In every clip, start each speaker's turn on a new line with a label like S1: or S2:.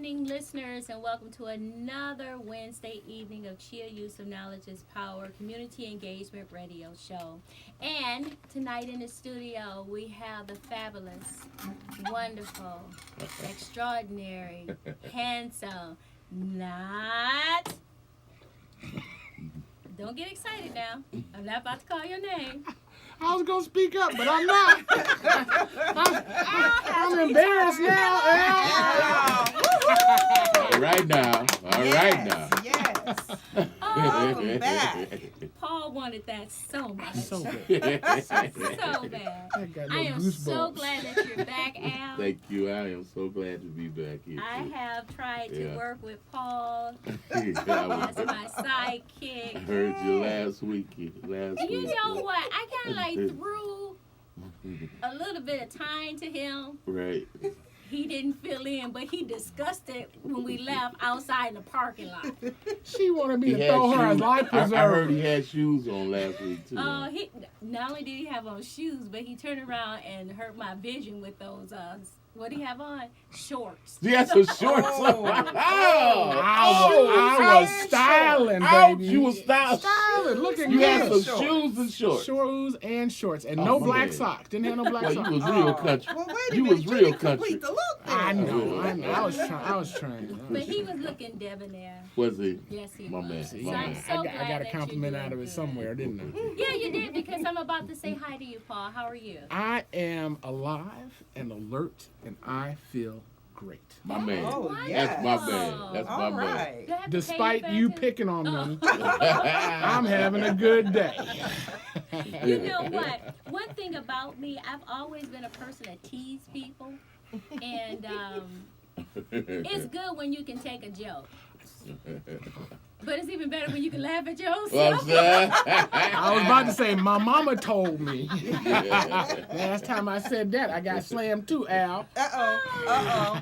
S1: evening, listeners, and welcome to another Wednesday evening of CHEA Use of Knowledge is Power Community Engagement Radio Show. And tonight in the studio, we have the fabulous, wonderful, extraordinary, handsome, not... Don't get excited now. I'm not about to call your name.
S2: I was going to speak up, but I'm not. I'm embarrassed now.
S3: All right now.
S4: Yes.
S1: Welcome
S4: back.
S1: Paul wanted that so much.
S2: So bad.
S1: So bad.
S2: I got no
S1: I am
S2: goosebumps.
S1: so glad that you're back, Al.
S3: Thank you. I am so glad to be back here.
S1: I have tried to work with Paul
S3: I
S1: as my sidekick.
S3: heard you last week.
S1: You know what? I kind of like threw a little bit of time to him.
S3: Right.
S1: He didn't fill in, but he discussed it when we left outside in the parking lot.
S2: She wanted me
S3: He
S2: to
S3: had
S2: throw her a
S3: shoes.
S2: life
S3: I heard
S2: preserver.
S3: he had shoes on last week, too.
S1: He not only did he have on shoes, but he turned around and hurt my vision with those what do you have on? Shorts.
S3: He had some shorts on.
S2: I was styling,
S3: Ouch,
S2: baby.
S3: you was styling.
S2: Looking
S3: You
S2: good.
S3: had some shoes and shorts.
S2: Shoes and shorts. And
S3: Oh,
S2: no
S3: my
S2: black
S3: bad.
S2: socks. Didn't have no black
S3: Well,
S2: socks.
S3: you was real country.
S4: Well, wait a
S3: You
S4: minute.
S3: was
S4: You
S3: real
S4: didn't
S3: country.
S4: complete the look there.
S2: I know. I was trying.
S1: But he was looking debonair.
S3: Was he?
S1: Yes, he
S3: My
S1: was.
S3: man.
S2: See,
S1: So
S3: My
S1: I'm
S3: man.
S1: so
S2: I
S1: glad
S2: got a
S1: that
S2: compliment
S1: you're
S2: out of
S1: doing
S2: it somewhere, didn't I?
S1: Yeah, you did, because I'm about to say hi to you, Paul. How are you?
S2: I am alive and alert, and I feel great.
S3: My man.
S4: Oh,
S3: That's my
S1: yes.
S3: man. That's my
S4: All
S3: man.
S4: right.
S1: Do I have to
S2: Despite
S1: pay
S2: you
S1: back in?
S2: picking on me,
S1: Oh.
S2: I'm having a good day.
S1: You know what? One thing about me, I've always been a person that tease people, and it's good when you can take a joke. But it's even better when you can laugh at yourself.
S3: Well, sir.
S2: I was about to say, my mama told me. Last time I said that, I got slammed too, Al.
S4: Uh-oh.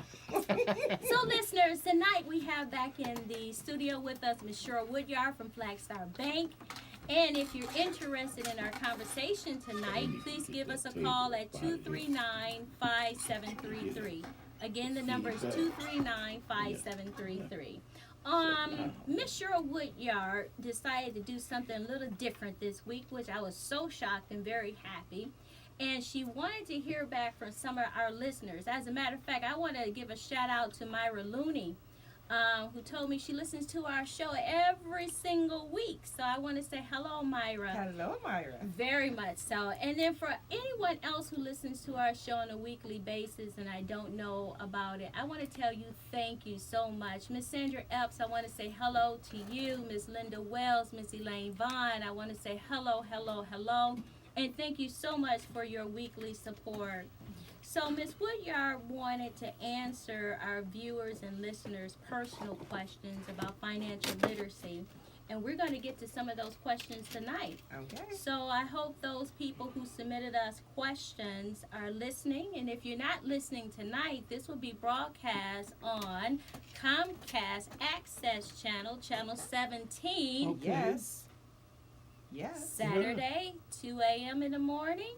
S1: So, listeners, tonight we have back in the studio with us Ms. Cheryl Woodyard from Flagstar Bank. And if you're interested in our conversation tonight, please give us a call at 239-5733. Again, the number is 239-5733. Miss Cheryl Woodyard decided to do something a little different this week, which I was so shocked and very happy. And she wanted to hear back from some of our listeners. As a matter of fact, I want to give a shout out to Myra Looney, who told me she listens to our show every single week. So I want to say hello, Myra.
S4: Hello, Myra.
S1: Very much so. And then for anyone else who listens to our show on a weekly basis and I don't know about it, I want to tell you thank you so much. Miss Sandra Epps, I want to say hello to you. Miss Linda Wells, Miss Elaine Vaughn, I want to say hello. And thank you so much for your weekly support. So Ms. Woodyard wanted to answer our viewers and listeners' personal questions about financial literacy. And we're going to get to some of those questions tonight.
S4: Okay.
S1: So I hope those people who submitted us questions are listening. And if you're not listening tonight, this will be broadcast on Comcast Access Channel, Channel 17.
S2: Okay.
S4: Yes.
S1: Saturday, 2 a.m. in the morning.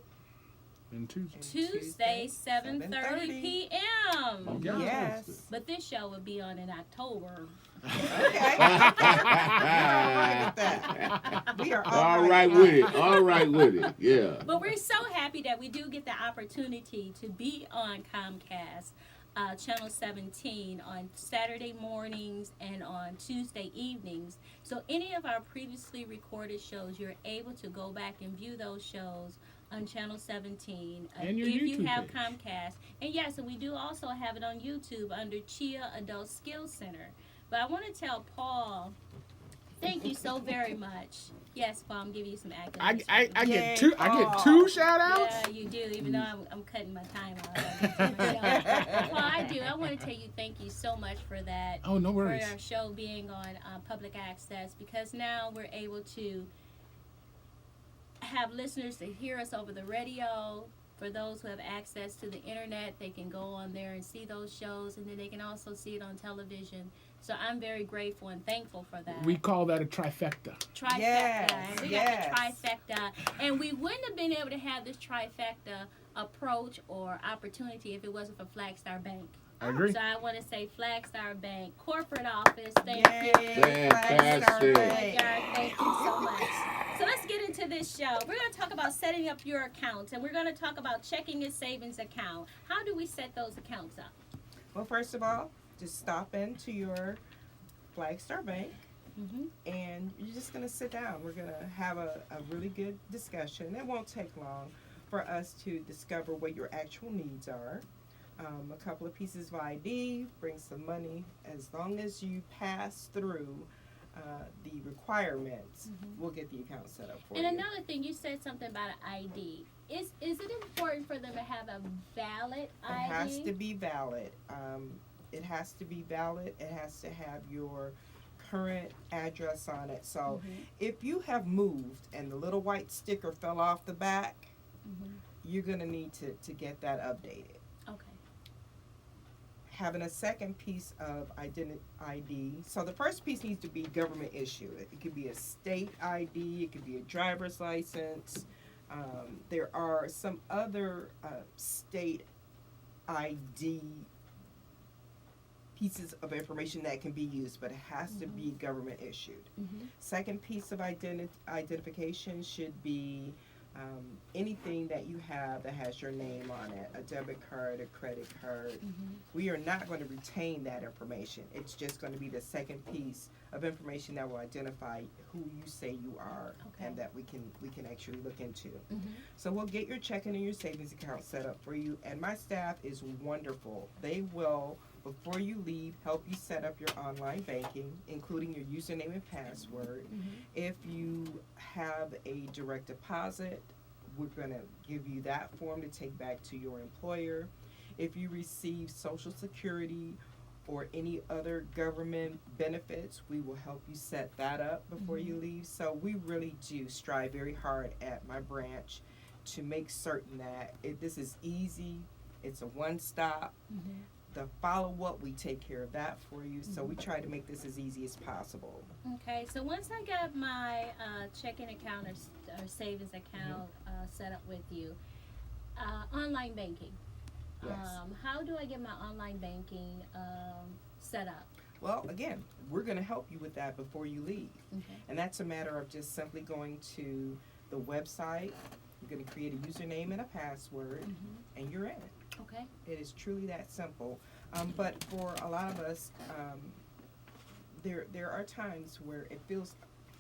S2: And Tuesday.
S1: Tuesday, 7:30 p.m.
S4: Yes.
S1: But this show will be on in October.
S4: Okay. We are
S3: All right with it. All right with it. Yeah.
S1: But we're so happy that we do get the opportunity to be on Comcast Channel 17 on Saturday mornings and on Tuesday evenings. So any of our previously recorded shows, you're able to go back and view those shows on Channel 17
S2: And your
S1: if you
S2: YouTube
S1: have
S2: page.
S1: Comcast. And yes, and we do also have it on YouTube under CHEA Adult Skills Center. But I want to tell Paul, thank you so very much. Yes, Paul, I'm giving you some accolades.
S2: I
S4: Yay,
S2: get two. I get
S4: Paul.
S2: two shout outs.
S1: Yeah, you do, even though I'm cutting my time out. Well, I do. I want to tell you thank you so much for that.
S2: Oh, no
S1: For
S2: worries.
S1: our show being on public access, because now we're able to have listeners to hear us over the radio. For those who have access to the internet, they can go on there and see those shows, and then they can also see it on television. So I'm very grateful and thankful for that.
S2: We call that a trifecta.
S1: Trifecta.
S4: Yes,
S1: And we
S4: yes.
S1: got the trifecta. And we wouldn't have been able to have this trifecta approach or opportunity if it wasn't for Flagstar Bank.
S2: I agree.
S1: So I want to say Flagstar Bank corporate office. Thank
S4: Yay,
S1: you.
S3: Fantastic.
S4: Flagstar
S1: Woodyard,
S4: Bank.
S1: thank you so much. So let's get into this show. We're going to talk about setting up your accounts, and we're going to talk about checking and savings account. How do we set those accounts up?
S4: Well, first of all, just stop into your Flagstar Bank
S1: Mm-hmm.
S4: and you're just going to sit down. We're going to have a really good discussion. It won't take long for us to discover what your actual needs are. A couple of pieces of ID, bring some money. As long as you pass through the requirements, we'll get the account set up for
S1: And
S4: you.
S1: another thing, you said something about an ID. Is it important for them to have a valid ID?
S4: It has to be valid. It has to be valid. It has to have your current address on it. So if you have moved and the little white sticker fell off the back, you're going to need to get that updated.
S1: Okay.
S4: Having a second piece of ID. So the first piece needs to be government issued. It could be a state ID. It could be a driver's license. There are some other state ID pieces of information that can be used, but it has to be government issued. Second piece of identification should be anything that you have that has your name on it, a debit card, a credit card. We are not going to retain that information. It's just going to be the second piece of information that will identify who you say you are, and that we can actually look into. So we'll get your checking and your savings account set up for you, and my staff is wonderful. They will, before you leave, help you set up your online banking, including your username and password. If you have a direct deposit, we're going to give you that form to take back to your employer. If you receive Social Security or any other government benefits, we will help you set that up before you leave. So we really do strive very hard at my branch to make certain that this is easy. It's a one-stop. The follow-up, we take care of that for you. So we try to make this as easy as possible.
S1: Okay, so once I got my checking account or savings account set up with you, online banking.
S4: Yes.
S1: How do I get my online banking set up?
S4: Well, again, we're going to help you with that before you leave.
S1: Okay.
S4: And that's a matter of just simply going to the website. You're going to create a username and a password, and you're in.
S1: Okay.
S4: It is truly that simple. But for a lot of us, there are times where it feels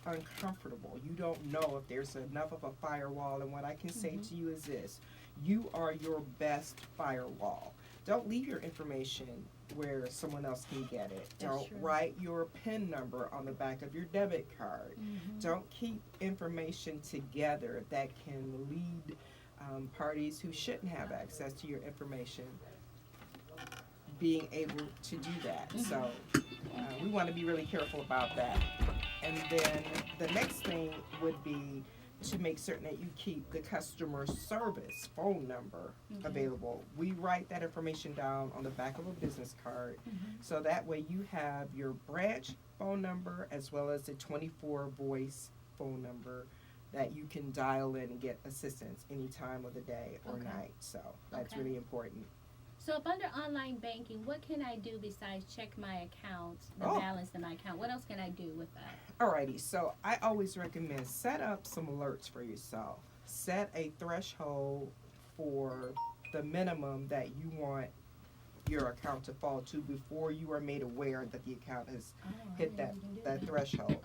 S4: uncomfortable. You don't know if there's enough of a firewall. And what I can say to you is this: you are your best firewall. Don't leave your information where someone else can get it.
S1: That's
S4: Don't
S1: true.
S4: write your PIN number on the back of your debit card. Don't keep information together that can lead parties who shouldn't have access to your information being able to do that. So we want to be really careful about that. And then the next thing would be to make certain that you keep the customer service phone number available. We write that information down on the back of a business card, so that way you have your branch phone number as well as a 24 voice phone number that you can dial in and get assistance any time of the day or night. So that's really important.
S1: So up under online banking, what can I do besides check my account, the balance in my account? What else can I do with that?
S4: Alrighty, so I always recommend set up some alerts for yourself. Set a threshold for the minimum that you want your account to fall to before you are made aware that the account has hit that threshold.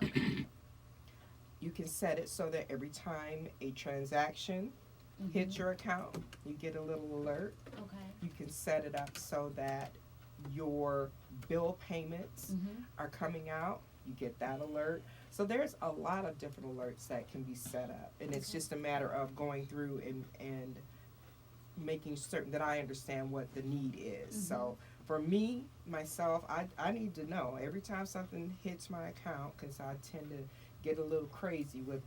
S4: You can set it so that every time a transaction hits your account, you get a little alert.
S1: Okay.
S4: You can set it up so that your bill payments are coming out. You get that alert. So there's a lot of different alerts that can be set up. And it's just a matter of going through and making certain that I understand what the need is. So for me, myself, I need to know every time something hits my account, because I tend to get a little crazy with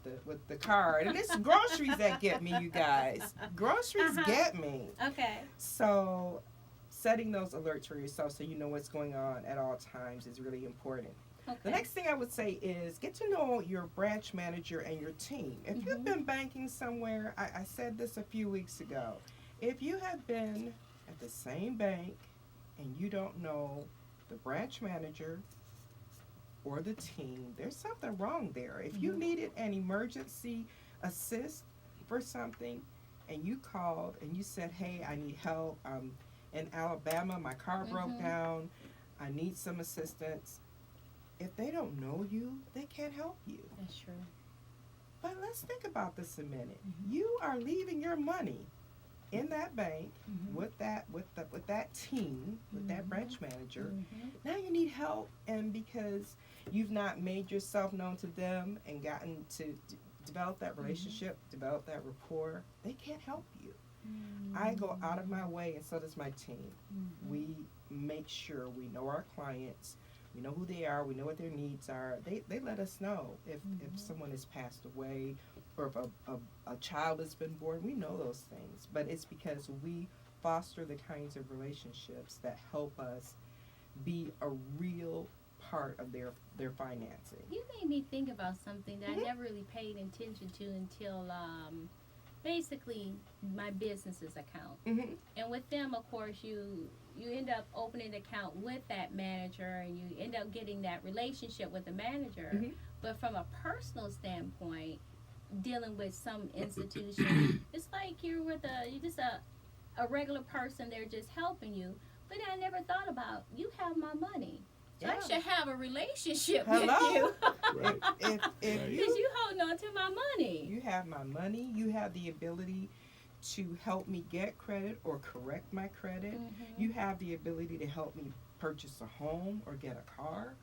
S4: the card. And it's groceries that get me, you guys. Groceries get me.
S1: Okay.
S4: So setting those alerts for yourself so you know what's going on at all times is really important.
S1: Okay.
S4: The next thing I would say is get to know your branch manager and your team. If you've been banking somewhere, I said this a few weeks ago, if you have been at the same bank and you don't know the branch manager or the team, there's something wrong there. If you needed an emergency assist for something and you called and you said, hey, I need help, in Alabama, my car broke down, I need some assistance. If they don't know you, they can't help you.
S1: That's true.
S4: But let's think about this a minute. You are leaving your money in that bank with that team, with that branch manager. Now you need help, and because you've not made yourself known to them and gotten to develop that relationship, develop that rapport, they can't help you. I go out of my way, and so does my team. We make sure we know our clients, we know who they are, we know what their needs are. They let us know if someone has passed away or if a child has been born. We know those things, but it's because we foster the kinds of relationships that help us be a real part of their financing.
S1: You made me think about something that I never really paid attention to until basically my business's account. And with them, of course, you end up opening an account with that manager, and you end up getting that relationship with the manager. But from a personal standpoint, dealing with some institution, it's like you're just a regular person. They're just helping you. But I never thought about, you have my money. So I should have a relationship with you.
S3: Right.
S4: If
S1: Because
S4: you
S1: you holding on to my money.
S4: you have my money, you have the ability to help me get credit or correct my credit. You have the ability to help me purchase a home or get a car.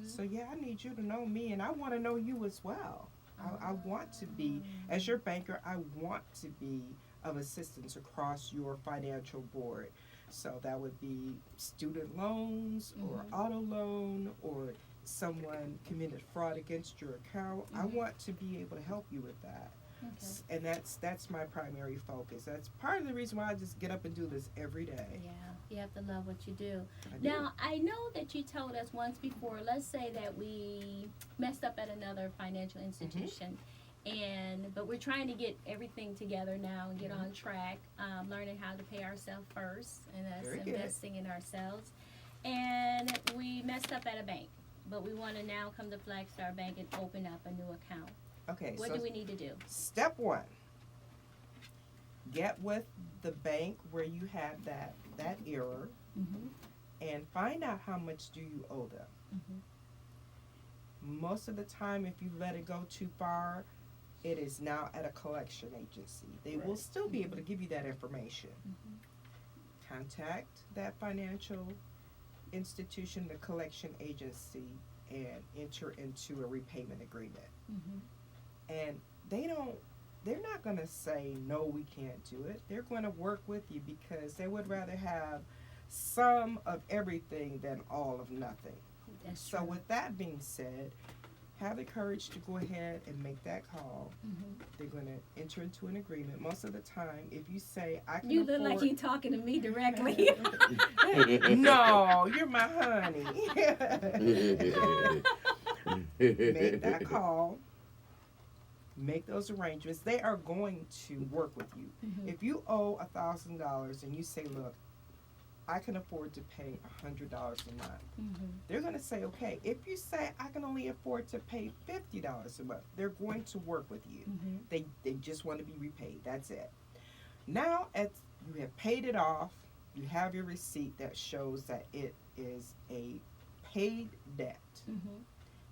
S4: So yeah, I need you to know me, and I want to know you as well. I want to be, as your banker, I want to be of assistance across your financial board. So that would be student loans or auto loan, or someone committed fraud against your account. I want to be able to help you with that. And that's my primary focus. That's part of the reason why I just get up and do this every day.
S1: Yeah, you have to love what you do.
S4: I do.
S1: Now, I know that you told us once before, let's say that we messed up at another financial institution, but we're trying to get everything together now and get on track, learning how to pay ourselves first, and us
S4: Very good.
S1: investing in ourselves. And we messed up at a bank, but we want to now come to Flagstar Bank and open up a new account.
S4: Okay,
S1: What
S4: so
S1: do we need to do?
S4: step one, get with the bank where you have that error and find out how much do you owe them. Most of the time, if you let it go too far, it is now at a collection agency. They will still be able to give you that information. Contact that financial institution, the collection agency, and enter into a repayment agreement. And they're not going to say, no, we can't do it. They're going to work with you because they would rather have some of everything than all of nothing.
S1: That's
S4: So
S1: true.
S4: with that being said, have the courage to go ahead and make that call. They're going to enter into an agreement. Most of the time, if you say, I can
S1: You look
S4: afford...
S1: like you're talking to me directly.
S4: No, you're my honey. Make that call. Make those arrangements. They are going to work with you. If you owe $1,000 and you say, look, I can afford to pay $100 a month, they're going to say, okay. If you say, I can only afford to pay $50 a month, they're going to work with you. They just want to be repaid. That's it. Now, you have paid it off, you have your receipt that shows that it is a paid debt.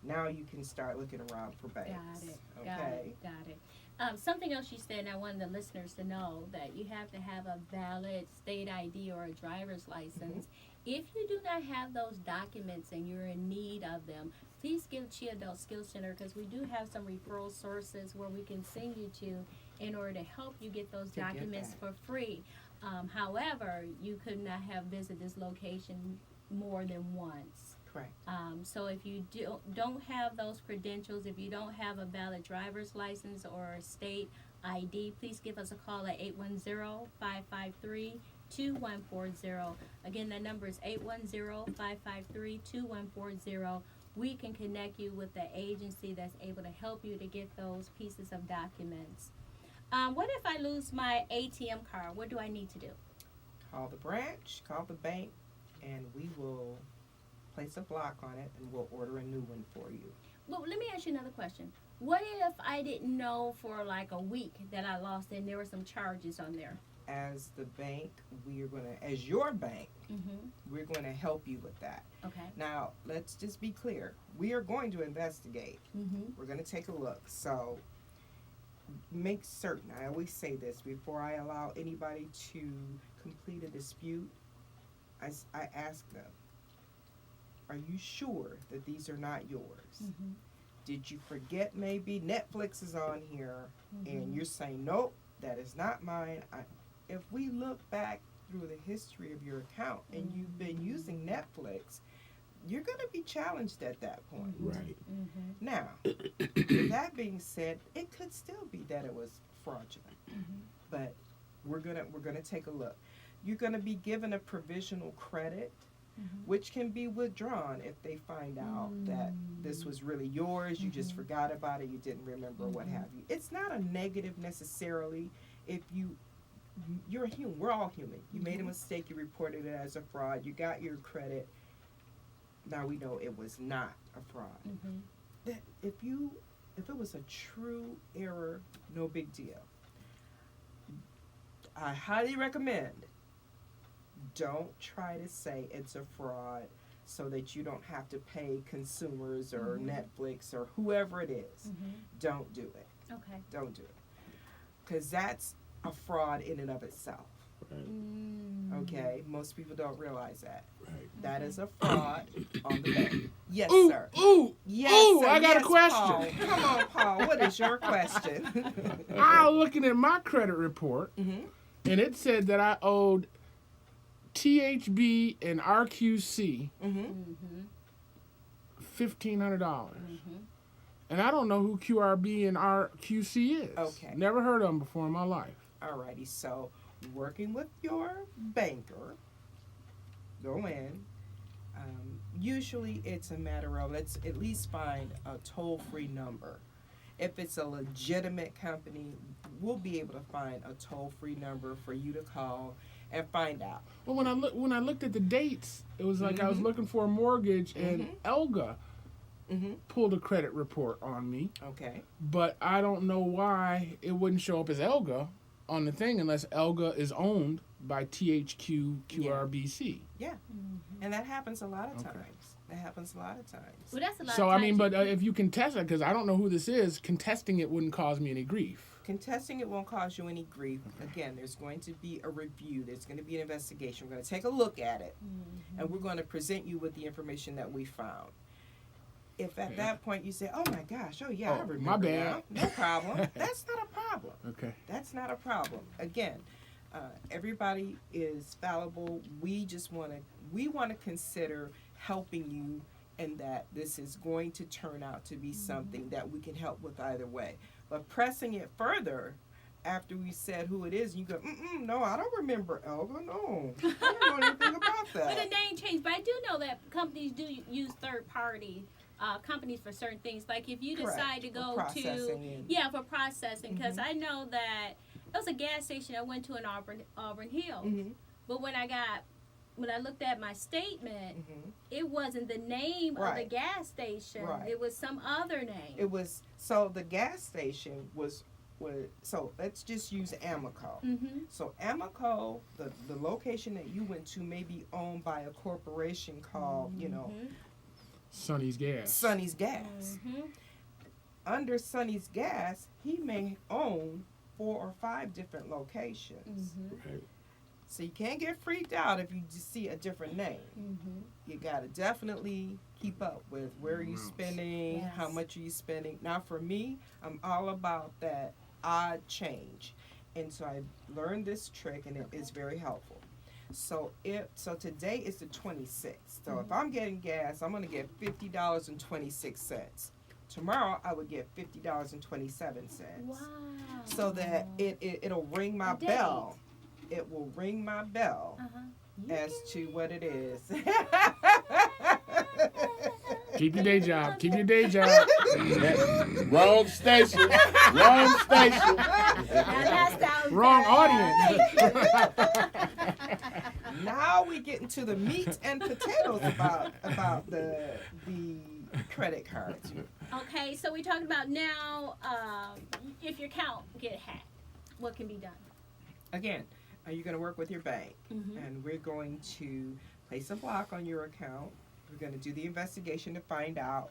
S4: Now you can start looking around for banks.
S1: Got it.
S4: Okay.
S1: Got it. Something else you said, and I wanted the listeners to know, that you have to have a valid state ID or a driver's license. If you do not have those documents and you're in need of them, please give CHEA Adult Skills Center, because we do have some referral sources where we can send you to in order to help you get those documents for free. However, you could not have visited this location more than once.
S4: Correct.
S1: So if you don't have those credentials, if you don't have a valid driver's license or a state ID, please give us a call at 810-553-2140. Again, that number is 810-553-2140. We can connect you with the agency that's able to help you to get those pieces of documents. What if I lose my ATM card? What do I need to do?
S4: Call the branch, call the bank, and we will place a block on it, and we'll order a new one for you.
S1: Well, let me ask you another question. What if I didn't know for like a week that I lost it and there were some charges on there?
S4: As the bank, as your bank, we're going to help you with that.
S1: Okay.
S4: Now, let's just be clear. We are going to investigate. We're going to take a look. So, make certain, I always say this, before I allow anybody to complete a dispute, I ask them, are you sure that these are not yours? Did you forget maybe Netflix is on here and you're saying, nope, that is not mine? If we look back through the history of your account and you've been using Netflix, you're going to be challenged at that point.
S3: Right.
S4: Now, with that being said, it could still be that it was fraudulent, but we're gonna take a look. You're going to be given a provisional credit, which can be withdrawn if they find out that this was really yours. You just forgot about it. You didn't remember, what have you. It's not a negative necessarily. If you're a human. We're all human. You made a mistake. You reported it as a fraud. You got your credit. Now we know it was not a fraud. That if it was a true error, no big deal. I highly recommend, don't try to say it's a fraud so that you don't have to pay consumers or Netflix or whoever it is. Don't do it.
S1: Okay.
S4: Don't do it. Because that's a fraud in and of itself.
S3: Right.
S4: Okay? Most people don't realize that.
S3: Right.
S4: That is a fraud on the bank. Yes,
S2: Ooh,
S4: sir. Yes,
S2: ooh,
S4: sir.
S2: I got a
S4: Yes,
S2: question.
S4: Paul. Come on, Paul. What is your question?
S2: I'm looking at my credit report,
S4: Mhm.
S2: and it said that I owed THB and RQC $1,500. And I don't know who QRB and RQC is.
S4: Okay.
S2: Never heard of them before in my life.
S4: Alrighty, so working with your banker, go in. Usually it's a matter of, let's at least find a toll-free number. If it's a legitimate company, we'll be able to find a toll-free number for you to call and find out.
S2: Well, when I looked at the dates, it was like I was looking for a mortgage, and Elga pulled a credit report on me.
S4: Okay.
S2: But I don't know why it wouldn't show up as Elga on the thing unless Elga is owned by THQ QRBC.
S4: Yeah. And that happens a lot of
S2: Okay.
S4: times. That happens a lot of times.
S1: Well, that's a lot
S2: So
S1: of
S2: I
S1: times
S2: mean, but if you contest it, because I don't know who this is, contesting it wouldn't cause me any grief.
S4: Contesting it won't cause you any grief. Again, there's going to be a review. There's going to be an investigation. We're going to take a look at it, and we're going to present you with the information that we found. If at that point you say, "Oh my gosh, oh yeah, I
S2: Oh,
S4: remember
S2: my bad."
S4: now," no problem. That's not a problem.
S2: Okay.
S4: That's not a problem. Again, everybody is fallible. We want to consider helping you, and that this is going to turn out to be something that we can help with either way. But pressing it further after we said who it is, you go, no, I don't remember Elga. No, I don't know anything about
S1: But the
S4: that.
S1: name changed. But I do know that companies do use third-party companies for certain things. Like if you
S4: Correct.
S1: decide to
S4: For
S1: go to,
S4: processing
S1: for processing. Because I know that there was a gas station I went to in Auburn Hills. But when I looked at my statement, it wasn't the name of the
S4: Right.
S1: gas station.
S4: Right.
S1: It was some other name.
S4: It was, so the gas station was so let's just use Amoco. So Amoco, the location that you went to may be owned by a corporation called,
S2: Sonny's Gas.
S4: Sonny's Gas. Under Sonny's Gas, he may own 4 or 5 different locations.
S3: Right.
S4: So you can't get freaked out if you just see a different name. You got to definitely keep up with where are you spending,
S1: Yes.
S4: how much are you spending. Now for me, I'm all about that odd change. And so I learned this trick, and it is very helpful. So today is the 26th. So if I'm getting gas, I'm going to get $50.26. Tomorrow I would get $50.27.
S1: Wow.
S4: So that it'll ring my
S1: A date.
S4: bell. It will ring my bell as to what it is.
S2: Keep your day job. Keep your day job.
S3: Wrong station. Wrong station.
S1: Now that sounds
S2: Wrong
S1: bad.
S2: audience.
S4: now we get into the meat and potatoes about the credit cards.
S1: Okay, so we're talking about now if your account get hacked, what can be done?
S4: Again, are you going to work with your bank?
S1: Mm-hmm.
S4: And we're going to place a block on your account. We're going to do the investigation to find out,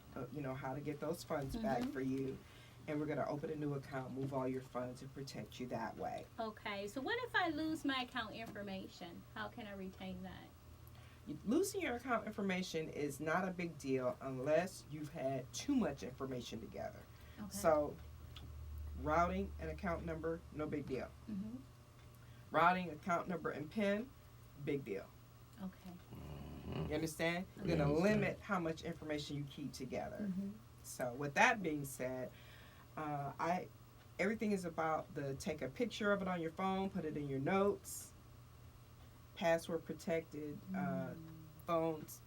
S4: how to get those funds back for you. And we're going to open a new account, move all your funds, and protect you that way.
S1: Okay, so what if I lose my account information? How can I retain that?
S4: Losing your account information is not a big deal unless you've had too much information together.
S1: Okay.
S4: So, routing and account number, no big deal.
S1: Mm-hmm.
S4: Routing, account number, and PIN, big deal.
S1: Okay.
S4: You understand? You're going to limit how much information you keep together.
S1: Mm-hmm.
S4: So, with that being said, everything is about take a picture of it on your phone, put it in your notes. Password protected phones,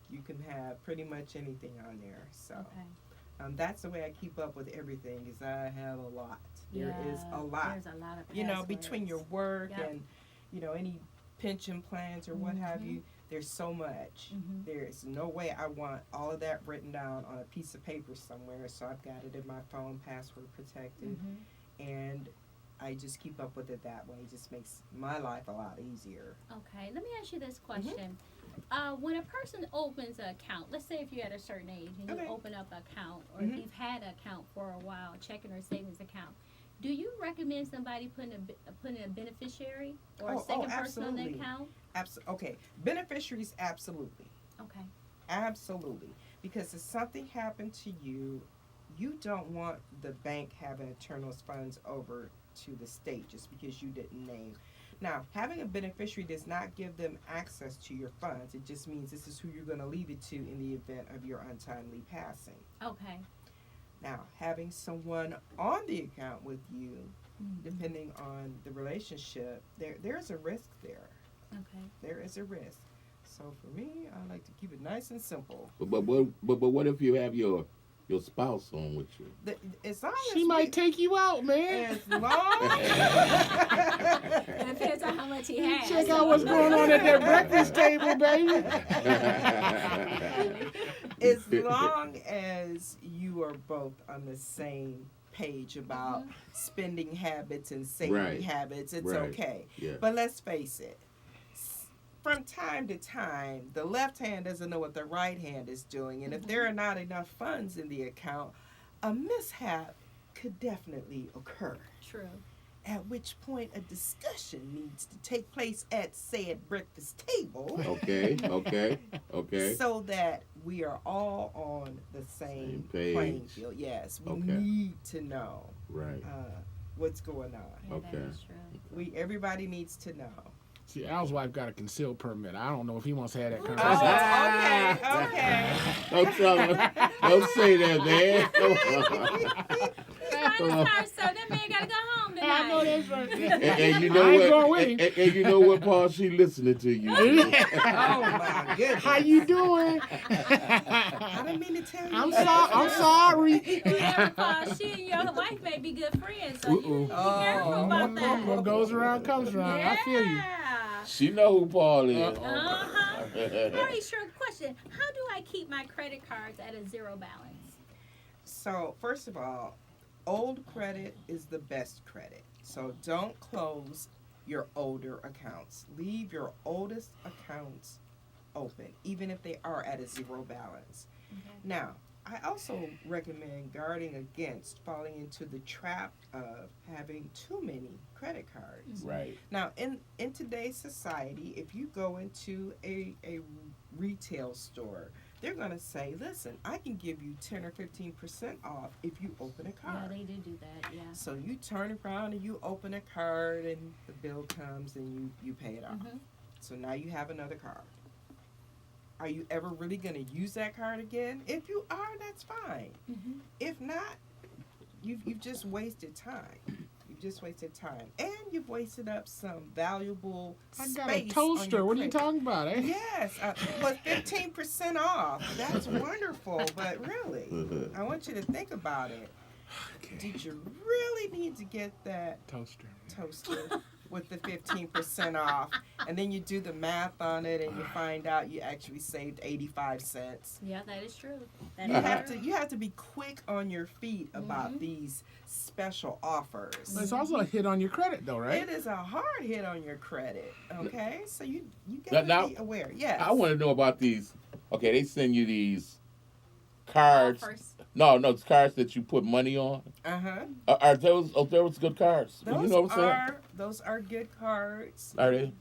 S4: you can have pretty much anything on there. So that's the way I keep up with everything, is I have a lot. There is a lot.
S1: There's a lot of passwords.
S4: Between your work
S1: Yep.
S4: and any pension plans or what have you, there's so much. There's no way I want all of that written down on a piece of paper somewhere, so I've got it in my phone, password protected, and I just keep up with it that way. It just makes my life a lot easier.
S1: Okay, let me ask you this question. When a person opens an account, let's say if you're at a certain age and you open up an account, or if you've had an account for a while, checking or savings account, do you recommend somebody putting a beneficiary or a second person on the account?
S4: Okay, beneficiaries, absolutely.
S1: Okay.
S4: Absolutely. Because if something happened to you, you don't want the bank having to turn those funds over to the state just because you didn't name. Now, having a beneficiary does not give them access to your funds. It just means this is who you're going to leave it to in the event of your untimely passing.
S1: Okay.
S4: Now, having someone on the account with you, depending on the relationship, there's a risk there.
S1: Okay.
S4: There is a risk. So for me, I like to keep it nice and simple.
S3: But what if you have your spouse on with you?
S4: As long
S2: She
S4: as
S2: might take you out, man.
S4: As long
S1: It depends on how much he has.
S2: Check out what's going on at that breakfast table, baby.
S4: as long as you are both on the same page about spending habits and saving habits, it's okay.
S3: Yeah.
S4: But let's face it, from time to time, the left hand doesn't know what the right hand is doing, and if there are not enough funds in the account, a mishap could definitely occur.
S1: True.
S4: At which point a discussion needs to take place at said breakfast table.
S3: Okay.
S4: So that we are all on the same
S3: page.
S4: playing field. Yes, we need to know what's going on.
S1: Yeah, that is true.
S4: Everybody needs to know.
S2: See, Al's wife got a concealed permit. I don't know if he wants to have that conversation.
S4: Okay.
S3: Don't tell him. Don't say that, man.
S1: So that man gotta go home tonight.
S2: I know that's right.
S3: And you know
S2: I ain't
S3: what?
S2: going with him.
S3: And you know what, Paul? She listening to you.
S4: Oh my goodness.
S2: How you doing?
S4: I didn't mean to tell you.
S2: I'm sorry.
S1: Yeah, Paul, she and your wife may be good friends, so you be careful about that.
S2: What goes around comes around. I feel you.
S3: She know who Paul is.
S1: Very short question. How do I keep my credit cards at a zero balance?
S4: So, first of all, old credit is the best credit. So don't close your older accounts. Leave your oldest accounts open, even if they are at a zero balance.
S1: Okay.
S4: Now, I also recommend guarding against falling into the trap of having too many credit cards.
S3: Right.
S4: Now, in today's society, if you go into a retail store, they're going to say, listen, I can give you 10 or 15% off if you open a card.
S1: Yeah, they do that, yeah.
S4: So you turn around and you open a card and the bill comes and you pay it off. So now you have another card. Are you ever really going to use that card again? If you are, that's fine. If not, you've just wasted time. You've just wasted time. And you've wasted up some valuable space.
S2: I got a toaster. What are you talking about, eh?
S4: Yes. But 15% off. That's wonderful. But really, I want you to think about it.
S2: Okay.
S4: Did you really need to get that
S2: Toaster.
S4: with the 15% off, and then you do the math on it, and you find out you actually saved 85 cents.
S1: Yeah, that is true. That
S4: You
S1: is
S4: have
S1: true.
S4: to be quick on your feet about these special offers.
S2: But it's also a hit on your credit, though, right?
S4: It is a hard hit on your credit. Okay, so you
S3: Now-
S4: gotta be aware. Yes.
S3: I want to know about these. Okay, they send you these cards.
S1: Offers.
S3: No, it's cards that you put money on.
S4: Uh-huh.
S3: Are those good cards? You know what I'm saying?
S4: Those are good cards.
S3: Are they?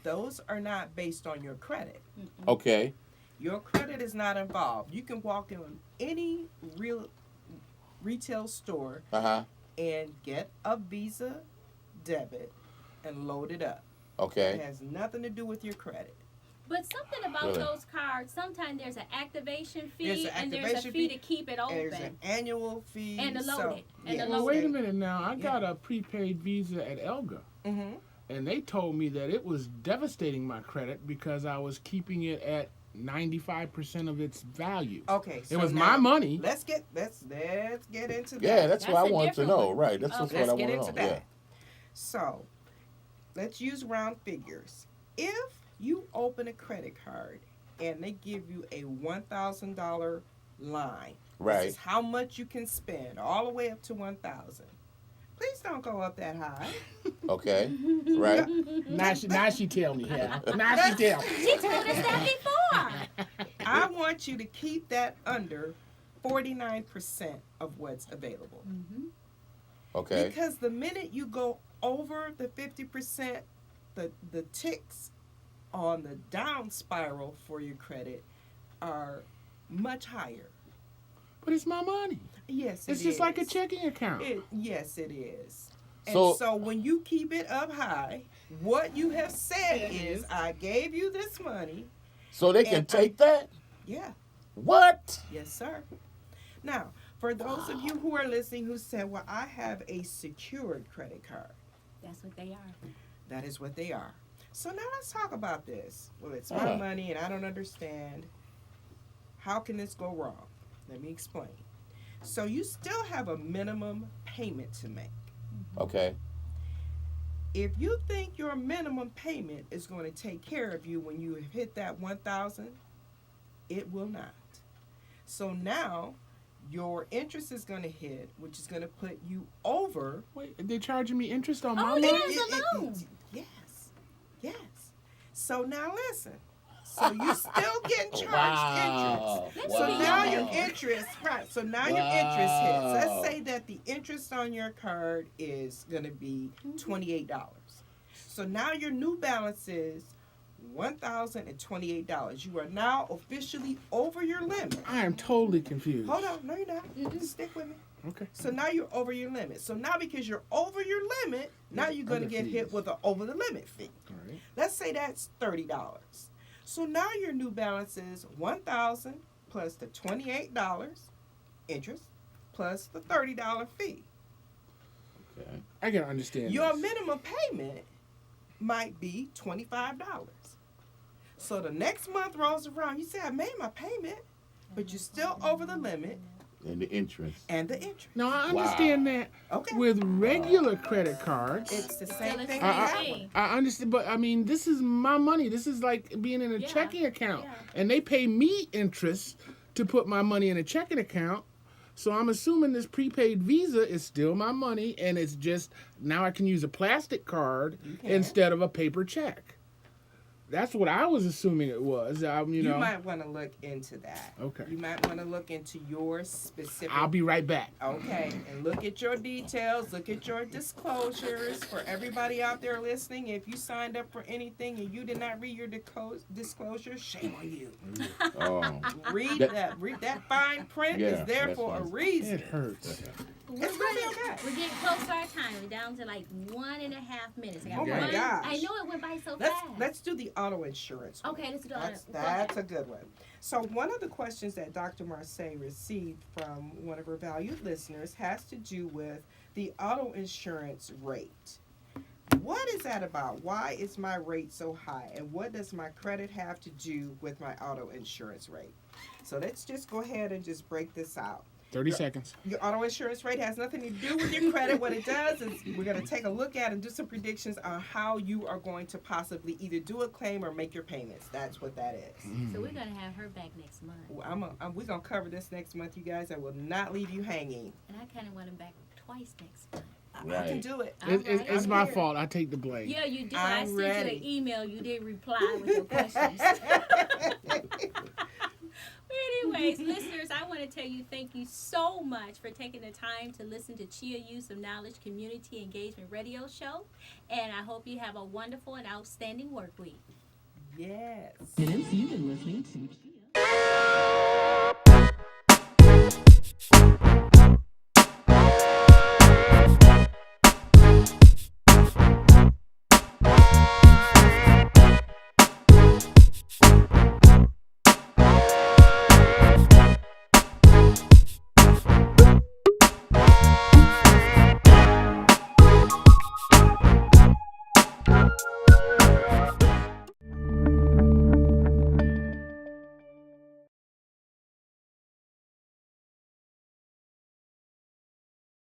S4: Those are not based on your credit.
S3: Okay.
S4: Your credit is not involved. You can walk in any real retail store and get a Visa debit and load it up. It
S3: Okay.
S4: has nothing to do with your credit.
S1: But something about
S3: Really?
S1: those cards, sometimes there's an activation fee
S4: There's an
S1: and there's a
S4: activation
S1: fee
S4: fee,
S1: to keep it
S4: There's an
S1: open.
S4: annual fee.
S1: And to load it, and to
S4: yes.
S2: Well,
S1: load
S2: wait a minute now. I
S4: Yeah.
S2: got a prepaid Visa at Elga,
S4: Mm-hmm.
S2: and they told me that it was devastating my credit because I was keeping it at 95% of its value.
S4: Okay.
S2: It was my money.
S4: Let's get into that.
S3: Yeah, that's what
S1: That's
S3: I
S1: a
S3: wanted to
S1: different
S3: know.
S1: one.
S3: Right. That's
S1: Okay.
S3: just what
S4: Let's
S3: I want
S4: get
S3: to
S4: into
S3: know.
S4: that. So, let's use round figures. If you open a credit card and they give you a $1,000 line,
S3: Right.
S4: this is how much you can spend, all the way up to $1,000. Please don't go up that high.
S3: Yeah. Okay. Right.
S2: Now she tell me. Yeah. Now she tell me.
S1: She told us that before.
S4: I want you to keep that under 49% of what's available.
S3: Okay.
S4: Because the minute you go over the 50%, the ticks on the down spiral for your credit are much higher.
S2: But it's my money.
S4: Yes,
S2: It's just like a checking account.
S4: Yes, it is. And
S3: So-
S4: so when you keep it up high, what you have said is, I gave you this money.
S3: So they can
S4: And
S3: take that?
S4: Yeah,
S3: What?
S4: yes, sir. Now, for those of you who are listening who said, well, I have a secured credit card.
S1: That's what they are.
S4: That is what they are. So now let's talk about this. Well, it's my money and I don't understand. How can this go wrong? Let me explain. So you still have a minimum payment to make.
S3: Okay.
S4: If you think your minimum payment is going to take care of you when you hit that 1,000, it will not. So now your interest is going to hit, which is going to put you over.
S2: Wait, they're charging me interest on my
S1: Oh,
S2: money?
S1: yeah. There's a loan.
S4: Yes. So now listen. So you still getting charged
S3: Wow.
S4: interest.
S1: Let's
S4: So
S1: be
S4: now
S1: honest.
S4: your interest, right? So now your interest hits. Let's say that the interest on your card is going to be $28. So now your new balance is $1,028. You are now officially over your limit.
S2: I am totally confused.
S4: Hold on, no, you're not. Stick with me.
S2: Okay.
S4: So now you're over your limit. So now because you're over your limit, now you're going to
S2: Other
S4: get hit
S2: fees.
S4: with an over the limit fee.
S2: All right.
S4: Let's say that's $30. So now your new balance is $1,000 plus the $28 interest plus the $30 fee.
S3: Okay.
S2: I can understand
S4: Your
S2: this.
S4: minimum payment might be $25. So the next month rolls around, you say, I made my payment, but you're still over the limit
S3: And the interest.
S4: and the interest.
S2: Now, I understand that
S4: Okay.
S2: with regular credit cards.
S4: It's the
S1: Still
S4: same
S1: the
S4: thing
S1: same
S4: with that
S1: thing.
S4: one.
S2: I understand, but I mean, this is my money. This is like being in a
S1: Yeah,
S2: checking account.
S1: yeah.
S2: And they pay me interest to put my money in a checking account. So I'm assuming this prepaid Visa is still my money, and it's just now I can use a plastic card
S4: You can.
S2: instead of a paper check. That's what I was assuming it was. You
S4: You
S2: know.
S4: might want to look into that.
S2: Okay.
S4: You might want to look into your specific.
S2: I'll be right back.
S4: Okay, and look at your details, look at your disclosures. For everybody out there listening, if you signed up for anything and you did not read your disclosure, shame on you.
S3: Oh.
S4: Read
S3: That-
S4: that fine print
S3: Yeah,
S4: is there
S3: that's
S4: for a
S3: nice.
S4: reason.
S2: It hurts.
S1: We're
S4: It's gonna be okay.
S1: We're getting close to our time. We're down to like 1.5 minutes. I got
S4: Oh my
S1: one.
S4: gosh.
S1: I know it went by so
S4: Let's
S1: fast.
S4: let's do the auto insurance one.
S1: Okay, let's do
S4: That's a good one. So one of the questions that Dr. Marseille received from one of her valued listeners has to do with the auto insurance rate. What is that about? Why is my rate so high? And what does my credit have to do with my auto insurance rate? So let's just go ahead and just break this out.
S2: 30 seconds.
S4: Your auto insurance rate has nothing to do with your credit. What it does is we're going to take a look at and do some predictions on how you are going to possibly either do a claim or make your payments. That's what that is.
S1: So we're going to have her back next month.
S4: We're going to cover this next month, you guys. I will not leave you hanging.
S1: And I kind of want him back twice next month.
S4: I can do it.
S2: It's my fault. I take the blame.
S1: Yeah, you did.
S4: I'm
S1: I sent
S4: ready.
S1: you an email. You did reply with your questions. Anyways, listeners, I want to tell you thank you so much for taking the time to listen to CHEA Use of Knowledge Community Engagement Radio Show. And I hope you have a wonderful and outstanding work week.
S4: Yes.
S5: You've been listening to